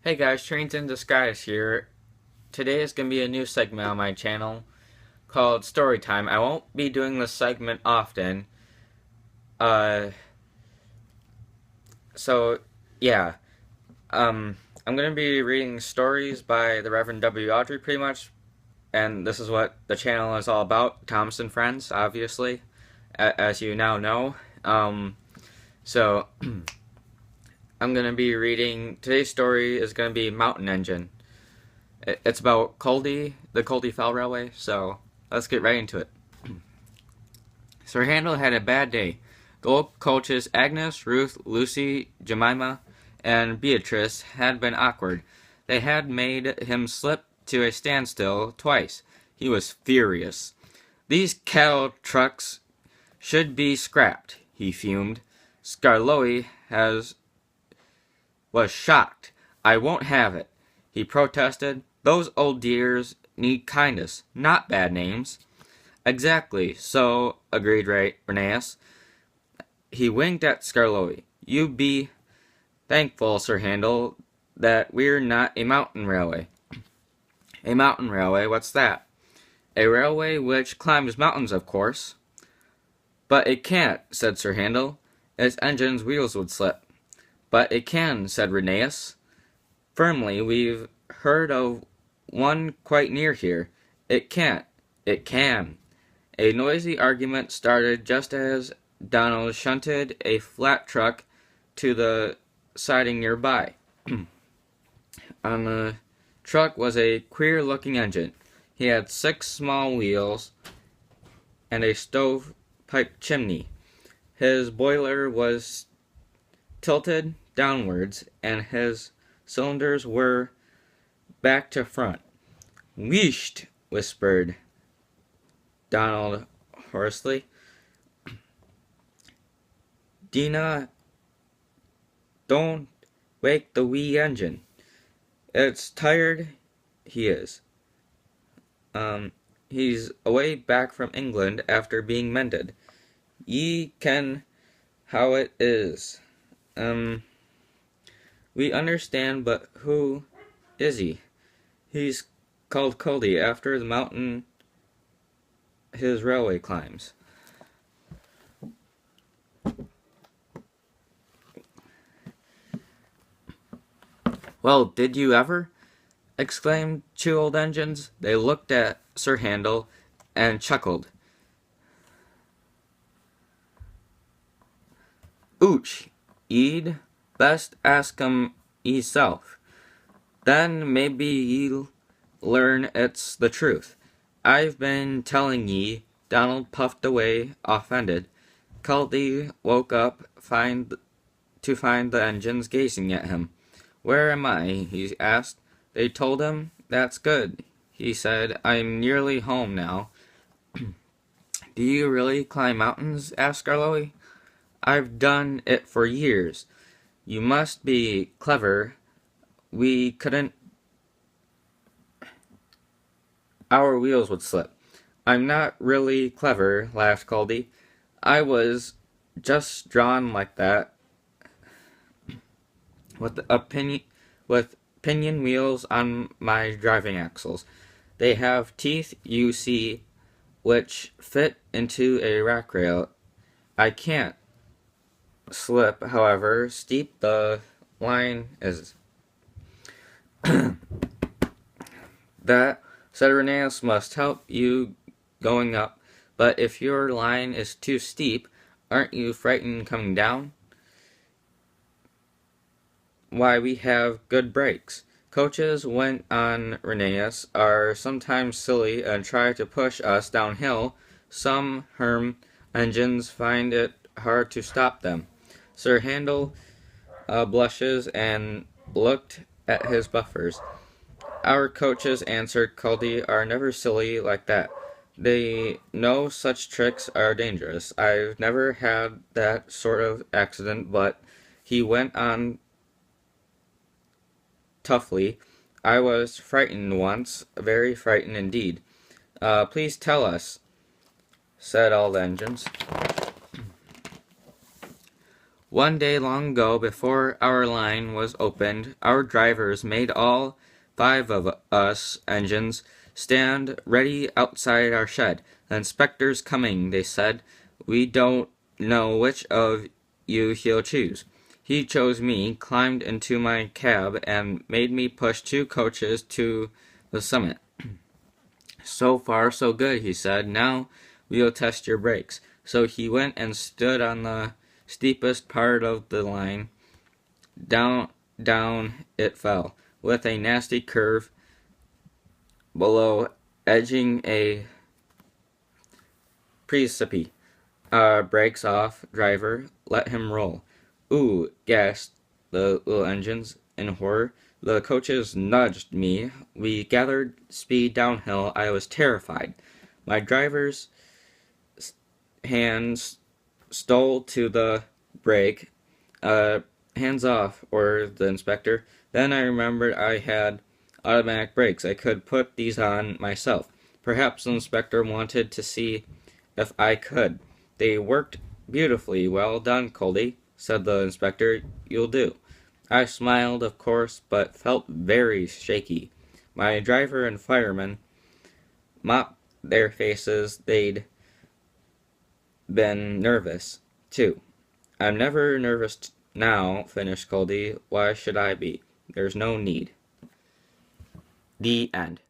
Hey guys, Trains in Disguise here. Today is going to be a new segment on my channel called Storytime. I won't be doing this segment often. Uh, so, yeah. I'm going to be reading stories by the Reverend W. Audrey pretty much. And this is what the channel is all about. Thomas and Friends, obviously, as you now know. So, I'm going to be reading, today's story is going to be Mountain Engine. It's about Culdee, the Culdee Fell Railway, so let's get right into it. Sir Handel had a bad day. Gold coaches Agnes, Ruth, Lucy, Jemima, and Beatrice had been awkward. They had made him slip to a standstill twice. He was furious. These cattle trucks should be scrapped, he fumed. Skarloey was shocked. I won't have it, he protested. Those old dears need kindness, not bad names. Exactly, so, agreed Rheneas. He winked at Skarloey. You be thankful, Sir Handel, that we're not a mountain railway. A mountain railway, what's that? A railway which climbs mountains, of course. But it can't, said Sir Handel. Its engine's wheels would slip. But it can, said Rheneas. Firmly, we've heard of one quite near here. It can't. It can. A noisy argument started just as Donald shunted a flat truck to the siding nearby. On the truck was a queer-looking engine. He had 6 small wheels and a stovepipe chimney. His boiler was tilted downwards, and his cylinders were back to front. Wheesht, whispered Donald hoarsely. Dinah, don't wake the wee engine. It's tired, he is. He's away back from England after being mended. Ye ken how it is. We understand, but who is he? He's called Culdee after the mountain his railway climbs. Well, did you ever? Exclaimed 2 old engines. They looked at Sir Handel and chuckled. Ooch, ye'd best ask 'em yeself. Then maybe ye'll learn it's the truth. I've been telling ye. Donald puffed away, offended. Culdee woke up to find the engines gazing at him. Where am I? He asked. They told him. That's good, he said. I'm nearly home now. Do you really climb mountains? Asked Skarloey. I've done it for years. You must be clever. We couldn't. Our wheels would slip. I'm not really clever, laughed Culdee. I was just drawn like that. With pinion wheels on my driving axles. They have teeth, you see, which fit into a rack rail. I can't slip, however steep the line is. That, said Rheneas, must help you going up, but if your line is too steep, aren't you frightened coming down? Why, we have good brakes. Coaches, went on Rheneas, are sometimes silly and try to push us downhill. Some Herm engines find it hard to stop them. Sir Handel blushes and looked at his buffers. Our coaches, answered Culdee, are never silly like that. They know such tricks are dangerous. I've never had that sort of accident, but he went on toughly. I was frightened once, very frightened indeed. Please tell us, said all the engines. One day long ago, before our line was opened, our drivers made all 5 of us engines stand ready outside our shed. The inspector's coming, they said. We don't know which of you he'll choose. He chose me, climbed into my cab, and made me push 2 coaches to the summit. So far, so good, he said. Now we'll test your brakes. So he went and stood on the steepest part of the line. Down it fell, with a nasty curve below, edging a precipice. Brakes off, driver. Let him roll. Ooh, gasped the little engines in horror. The coaches nudged me. We gathered speed downhill. I was terrified. My driver's hands stole to the brake. Hands off, ordered the inspector. Then I remembered I had automatic brakes. I could put these on myself. Perhaps the inspector wanted to see if I could. They worked beautifully. Well done, Coldy, said the inspector. You'll do. I smiled, of course, but felt very shaky. My driver and fireman mopped their faces. They'd been nervous, too. I'm never nervous now, finished Coldy. Why should I be? There's no need. The end.